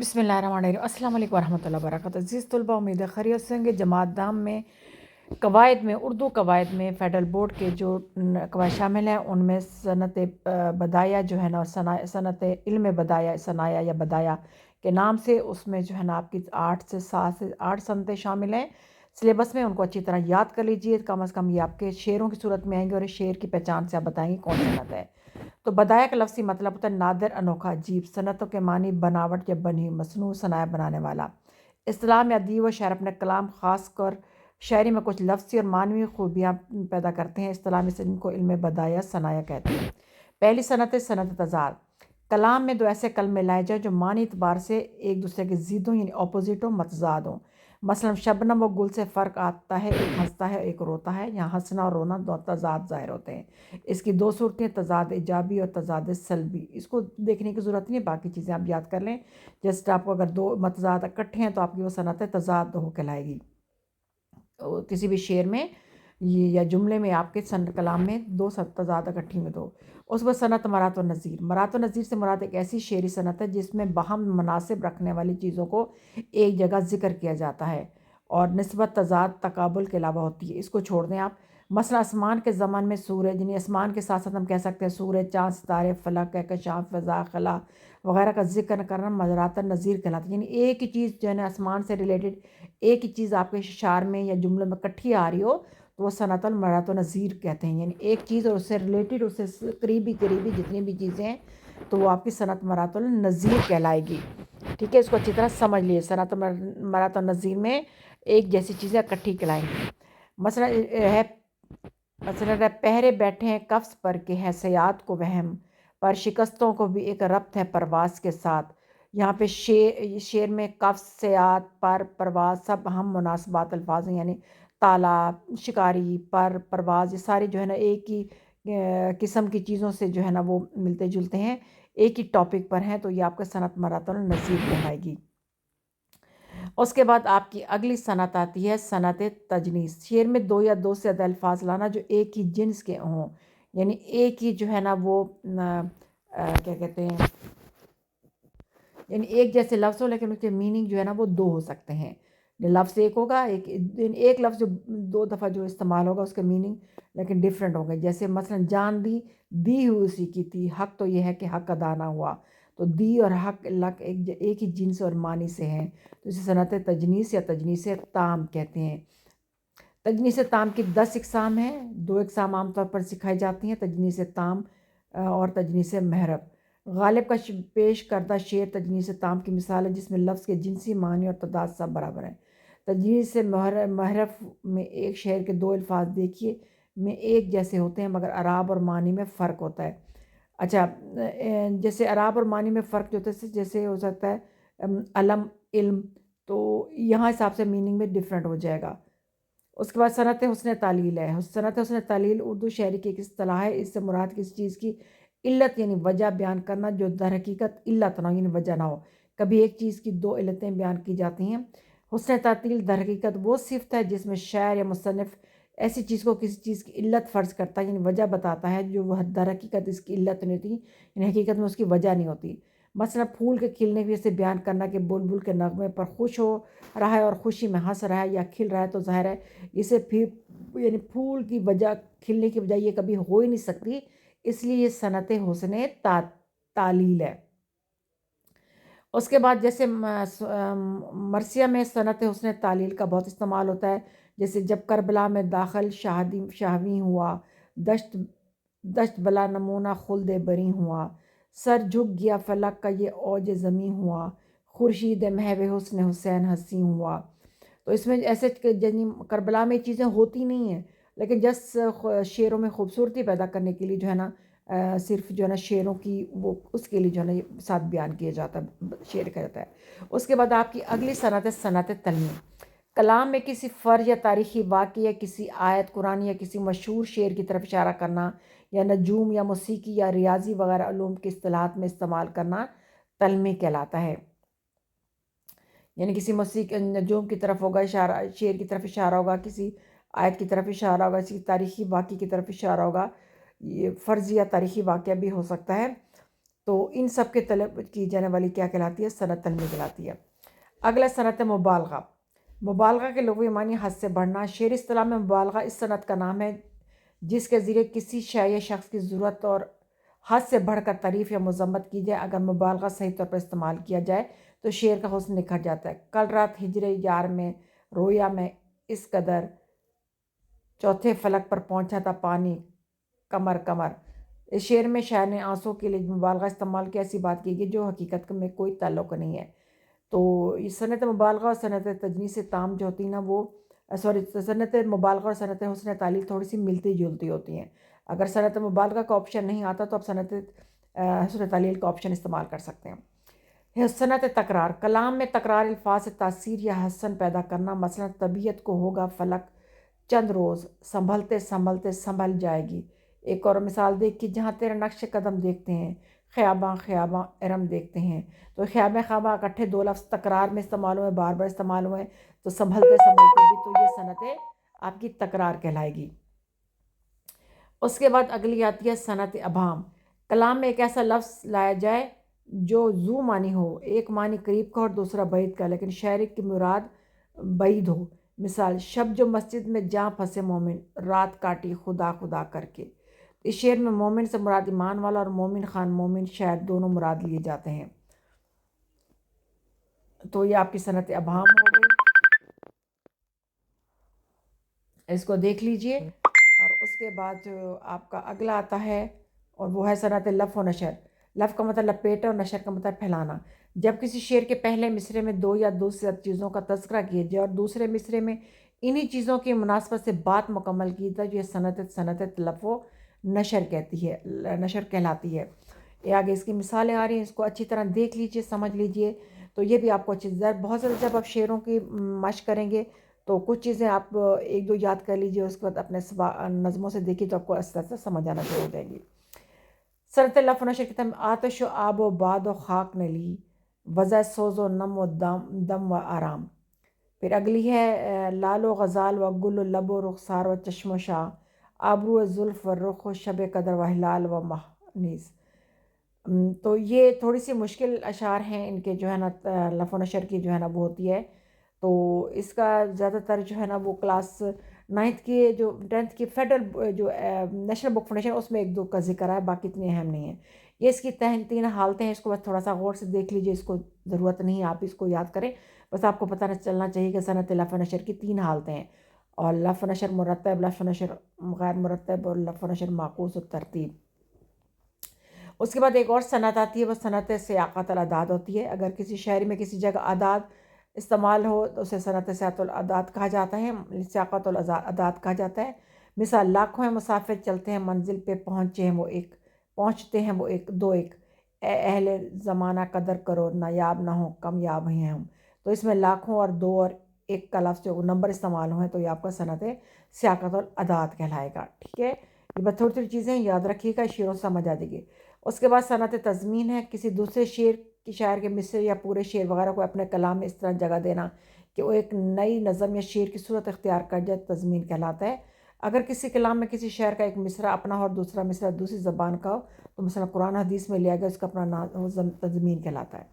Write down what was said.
بسم اللہ الرحمن الرحیم۔ السلام علیکم ورحمۃ اللہ وبرکاتہ۔ عزیز طلباء، امید ہے خیریت سے ہوں گے۔ جماعت دام میں قواعد میں اردو قواعد میں فیڈرل بورڈ کے جو قواعد شامل ہیں ان میں صنعت بدایہ جو ہے نا صنعت علم بدایہ صنایع یا بدایہ کے نام سے اس میں جو ہے نا آپ کی 8 صنعتیں شامل ہیں سلیبس میں۔ ان کو اچھی طرح یاد کر لیجئے، کم از کم یہ آپ کے شعروں کی صورت میں آئیں گے اور شعر کی پہچان سے آپ بتائیں گے کون صنعت ہے۔ تو بدایہ کا لفظی مطلب ہوتا ہے نادر، انوکھا، عجیب۔ صنعتوں کے معنی بناوٹ یا بنی ہوئی، مصنوع، صنایع بنانے والا۔ اصطلاح میں ادیب و شاعر اپنے کلام خاص کر شاعری میں کچھ لفظی اور معنوی خوبیاں پیدا کرتے ہیں۔ اصطلاح میں سے ان کو علم بدایہ صنایع کہتے ہیں۔ پہلی صنعت ہے صنعت تضاد۔ کلام میں دو ایسے کلمے لائے جائیں جو معنی اعتبار سے ایک دوسرے کے ضد ہوں، یعنی اپوزٹ ہوں، متضاد ہوں۔ مثلا شبنم و گل سے فرق آتا ہے، ایک ہنستا ہے ایک روتا ہے۔ یہاں ہنسنا اور رونا دو تضاد ظاہر ہوتے ہیں۔ اس کی دو صورتیں تضاد ایجابی اور تضاد سلبی۔ اس کو دیکھنے کی ضرورت نہیں ہے، باقی چیزیں آپ یاد کر لیں۔ جیسے آپ کو اگر دو متضاد اکٹھے ہیں تو آپ کی وہ صنعت تضاد ہو کہلائے گی۔ کسی بھی شعر میں یا جملے میں آپ کے کلام میں دو تضاد اکٹھی میں دو۔ اس میں صنعت مرات و نظیر۔ مرات و نظیر سے مراد ایک ایسی شعری صنعت ہے جس میں باہم مناسب رکھنے والی چیزوں کو ایک جگہ ذکر کیا جاتا ہے اور نسبت تضاد تقابل کے علاوہ ہوتی ہے۔ اس کو چھوڑ دیں آپ۔ مثلا آسمان کے زمان میں سورج، یعنی آسمان کے ساتھ ساتھ ہم کہہ سکتے ہیں سورج، چاند، ستارے، فلک، کہکشاں، فضا، خلا وغیرہ کا ذکر کرنا مرات نظیر کہلاتا ہے۔ یعنی ایک ہی چیز جو ہے نا آسمان سے ریلیٹڈ ایک ہی چیز آپ کے اشعار میں یا جملے میں اکٹھی آ رہی ہو تو وہ صنعت المرات و نظیر کہتے ہیں۔ یعنی ایک چیز اور اس سے ریلیٹڈ، اس سے قریبی جتنی بھی چیزیں ہیں تو وہ آپ کی صنعت مرات النظیر کہلائے گی۔ ٹھیک ہے، اس کو اچھی طرح سمجھ لیے۔ صنعت مرات النظیر میں ایک جیسی چیزیں اکٹھی کہلائیں گی۔ مثلا پہرے بیٹھے ہیں قفس پر کہ ہے سیاد کو وہم، پر شکستوں کو بھی ایک ربط ہے پرواز کے ساتھ۔ یہاں پہ شعر میں قفس، سیاد، پر، پرواز سب ہم مناسبات الفاظ ہیں، یعنی تالا، شکاری، پر، پرواز، یہ سارے جو ہے نا ایک ہی قسم کی چیزوں سے جو ہے نا وہ ملتے جلتے ہیں، ایک ہی ٹاپک پر ہیں، تو یہ آپ کا صنعت مرات النظیر کہلائے گی۔ اس کے بعد آپ کی اگلی صنعت آتی ہے صنعت تجنیس۔ شعر میں دو یا دو سے زیادہ الفاظ لانا جو ایک ہی جنس کے ہوں، یعنی ایک ہی جو ہے نا وہ کیا کہتے ہیں، یعنی ایک جیسے لفظ ہو لیکن اس کے میننگ جو ہے نا وہ دو ہو سکتے ہیں۔ لفظ ایک ہوگا، ایک لفظ جو دو دفعہ جو استعمال ہوگا اس کے میننگ لیکن ڈیفرنٹ ہوں گے۔ جیسے مثلا جان دی، دی ہوئی اسی کی تھی، حق تو یہ ہے کہ حق ادا نہ ہوا، تو دی اور حق ایک ہی جنس اور معنی سے ہیں، تو اسے صنعت تجنیس یا تجنیس تام کہتے ہیں۔ تجنیس تام کی 10 اقسام ہیں۔ 2 اقسام عام طور پر سکھائی جاتی ہیں، تجنیس تام اور تجنیس محرف۔ غالب کا پیش کردہ شعر تجنیس تام کی مثال ہے جس میں لفظ کے جنسی معنی اور تعداد سب برابر ہیں۔ تجنیس محرف میں ایک شعر کے 2 الفاظ دیکھیے میں ایک جیسے ہوتے ہیں مگر اعراب اور معنی میں فرق ہوتا ہے۔ اچھا، جیسے اعراب اور معنی میں فرق جو ہوتا ہے جیسے ہو سکتا ہے علم، علم، تو یہاں حساب سے میننگ میں ڈیفرنٹ ہو جائے گا۔ اس کے بعد صنعت حسن تعلیل ہے۔ صنعت حسن تعلیل اردو شاعری کی ایک اصطلاح ہے۔ اس سے مراد کسی چیز کی علت یعنی وجہ بیان کرنا جو در حقیقت علت نہ ہو، یعنی وجہ نہ ہو۔ کبھی ایک چیز کی 2 علتیں بیان کی جاتی ہیں۔ حسن تعلیل در حقیقت وہ صفت ہے جس میں شاعر یا مصنف ایسی چیز کو کسی چیز کی علت فرض کرتا ہے، یعنی وجہ بتاتا ہے جو وہ در حقیقت اس کی علت نہیں ہوتی، یعنی حقیقت میں اس کی وجہ نہیں ہوتی۔ مثلا پھول کے کھلنے کی وجہ سے بیان کرنا کہ بلبل کے نغمے پر خوش ہو رہا ہے اور خوشی میں ہنس رہا ہے یا کھل رہا ہے، تو ظاہر ہے اسے پھر یعنی پھول کی وجہ، کھلنے کی وجہ یہ کبھی ہو ہی نہیں سکتی، اس لیے یہ صنعت حسن تعلیل ہے۔ اس کے بعد جیسے مرثیہ میں صنعت حسن تعلیل کا بہت استعمال ہوتا ہے، جیسے جب کربلا میں داخل شاہویں ہوا، دشت بلا نمونہ خلد بری ہوا، سر جھک گیا فلک کا یہ اوج زمیں ہوا، خورشید محو حسن حسین ہنسی ہوا۔ تو اس میں ایسے کربلا میں چیزیں ہوتی نہیں ہیں لیکن جس شعروں میں خوبصورتی پیدا کرنے کے لیے جو ہے نا صرف جو ہے نا شعروں کی وہ اس کے لیے جو ہے نا یہ ساتھ بیان کیا جاتا ہے، شعر کہا جاتا ہے۔ اس کے بعد آپ کی اگلی صنعت ہے صنعت تلمیم۔ کلام میں کسی فرد یا تاریخی واقعہ یا کسی آیت قرآن یا کسی مشہور شعر کی طرف اشارہ کرنا یا نجوم یا موسیقی یا ریاضی وغیرہ علوم کی اصطلاحات میں استعمال کرنا تلمیم کہلاتا ہے۔ یعنی کسی موسیقی نجوم کی طرف ہوگا اشارہ، شعر کی طرف اشارہ ہوگا، کسی آیت کی طرف اشارہ ہوگا، کسی تاریخی واقعے کی طرف اشارہ ہوگا، یہ فرضی یا تاریخی واقعہ بھی ہو سکتا ہے، تو ان سب کے طلب کی جانے والی کیا کہلاتی ہے؟ صنعت علمی کہلاتی ہے۔ اگلا صنعت مبالغہ۔ مبالغہ کے لغوی معنی حد سے بڑھنا۔ شعری اصطلاح میں مبالغہ اس صنعت کا نام ہے جس کے ذریعے کسی شے یا شخص کی ضرورت اور حد سے بڑھ کر تعریف یا مذمت کی جائے۔ اگر مبالغہ صحیح طور پر استعمال کیا جائے تو شعر کا حسن نکھر جاتا ہے۔ کل رات ہجر یار میں رویا میں اس قدر، چوتھے فلک پر پہنچا تھا پانی کمر کمر۔ اس شعر میں شاعر نے آنسوں کے لیے مبالغہ استعمال کیا، ایسی بات کی گئی جو حقیقت میں کوئی تعلق نہیں ہے۔ تو یہ صنعت مبالغہ اور صنعت تجنیس تام جو ہوتی ہیں نا وہ صنعت مبالغہ اور صنعت حسن تعلیل تھوڑی سی ملتی جلتی ہوتی ہیں۔ اگر صنعت مبالغہ کا آپشن نہیں آتا تو آپ صنعت حسن تعلیل کا آپشن استعمال کر سکتے ہیں۔ صنعت تکرار۔ کلام میں تکرار الفاظ سے تاثیر یا حسن پیدا کرنا، مثلا طبیعت کو ہوگا فلک چند روز، سنبھلتے سنبھلتے سنبھل جائے گی۔ ایک اور مثال دیکھ کہ جہاں تیرا نقش قدم دیکھتے ہیں، خیاباں خیاباں ارم دیکھتے ہیں۔ تو خیاباں خیاباں اکٹھے دو لفظ تکرار میں استعمال ہوئے، بار بار استعمال ہوئے، تو سنبھلتے سنبھلتے بھی تو یہ صنعت آپ کی تکرار کہلائے گی۔ اس کے بعد اگلی آتی ہے صنعت ابہام۔ کلام میں ایک ایسا لفظ لایا جائے جو ذو معنی ہو، ایک معنی قریب کا اور دوسرا بعید کا، لیکن شاعر کی مراد بعید ہو۔ مثال، شب جو مسجد میں جاں پھنسے مومن، رات کاٹی خدا خدا کر کے۔ اس شعر میں مومن سے مراد ایمان والا اور مومن خان مومن شاعر دونوں مراد لیے جاتے ہیں۔ تو یہ آپ کی صنعت ابہام ہو گئی، اس کو دیکھ لیجئے۔ اور اس کے بعد جو آپ کا اگلا آتا ہے اور وہ ہے صنعت لف و نشر۔ لف کا مطلب لپیٹا اور نشر کا مطلب پھیلانا۔ جب کسی شعر کے پہلے مصرے میں دو یا دو سے زیادہ چیزوں کا تذکرہ کیا جائے اور دوسرے مصرے میں انہی چیزوں کی مناسبت سے بات مکمل کی جائے، یہ صنعت لف و نشر کہلاتی ہے۔ یہ آگے اس کی مثالیں آ رہی ہیں، اس کو اچھی طرح دیکھ لیجئے، سمجھ لیجئے، تو یہ بھی آپ کو بہت زیادہ جب آپ شعروں کی مشق کریں گے تو کچھ چیزیں آپ ایک دو یاد کر لیجئے، اس کے بعد اپنے نظموں سے دیکھیے تو آپ کو اس طرح سے سمجھ آنا شروع ہو جائے گی۔ صنعت لف و نشر کی آتش و آب و باد و خاک نے لی، وضع سوز و نم و دم و آرام۔ پھر اگلی ہے لال و غزال و گل و لب و رخسار و چشم و شاہ، آبرو و زلف و رخ و شب قدر و ہلال و ماہ نیز۔ تو یہ تھوڑی سی مشکل اشعار ہیں، ان کے جو ہے نا لف و نشر کی جو ہے نا وہ ہوتی ہے، تو اس کا زیادہ تر جو ہے نا وہ کلاس 9th کی جو 10th کی فیڈرل جو نیشنل بک فاؤنڈیشن اس میں ایک دو کا ذکر ہے، باقی اتنی اہم نہیں ہے۔ یہ اس کی تین حالتیں ہیں، اس کو بس تھوڑا سا غور سے دیکھ لیجئے، اس کو ضرورت نہیں آپ اس کو یاد کریں، بس آپ کو پتہ چلنا چاہیے کہ صنعت لف و نشر کی 3 حالتیں ہیں، اور لف و نشر مرتب، لف و نشر غیر مرتب اور لف و نشر معکوس و ترتیب۔ اس کے بعد ایک اور صنعت آتی ہے، وہ صنعت سیاقت الاعداد ہوتی ہے۔ اگر کسی شاعری میں کسی جگہ اعداد استعمال ہو تو اسے صنعت سیاقت الاعداد کہا جاتا ہے، سیاقت الاعداد کہا جاتا ہے۔ مثال، لاکھوں ہیں مسافر چلتے ہیں منزل پہ، پہنچتے ہیں وہ ایک دو ایک، اے اہل زمانہ قدر کرو، نایاب نہ ہو کمیاب ہیں ہم۔ تو اس میں لاکھوں اور دو اور ایک کا لفظ جو نمبر استعمال ہوئے تو یہ آپ کا صنعت سیاقت الاعداد کہلائے گا، ٹھیک ہے۔ یہ بس تھوڑی چیزیں یاد رکھیے گا، شعروں سے سمجھ آ جائے گی۔ اس کے بعد صنعت تضمین ہے، کسی دوسرے شاعر کے مصرع یا پورے شعر وغیرہ کو اپنے کلام میں اس طرح جگہ دینا کہ وہ ایک نئی نظم یا شعر کی صورت اختیار کر جائے، تضمین کہلاتا ہے۔ اگر کسی کلام میں کسی شاعر کا ایک مصرع اپنا ہو اور دوسرا مصرع دوسری زبان کا ہو تو مثلا قرآن حدیث میں لیا گیا، اس کا اپنا نام تضمین کہلاتا ہے۔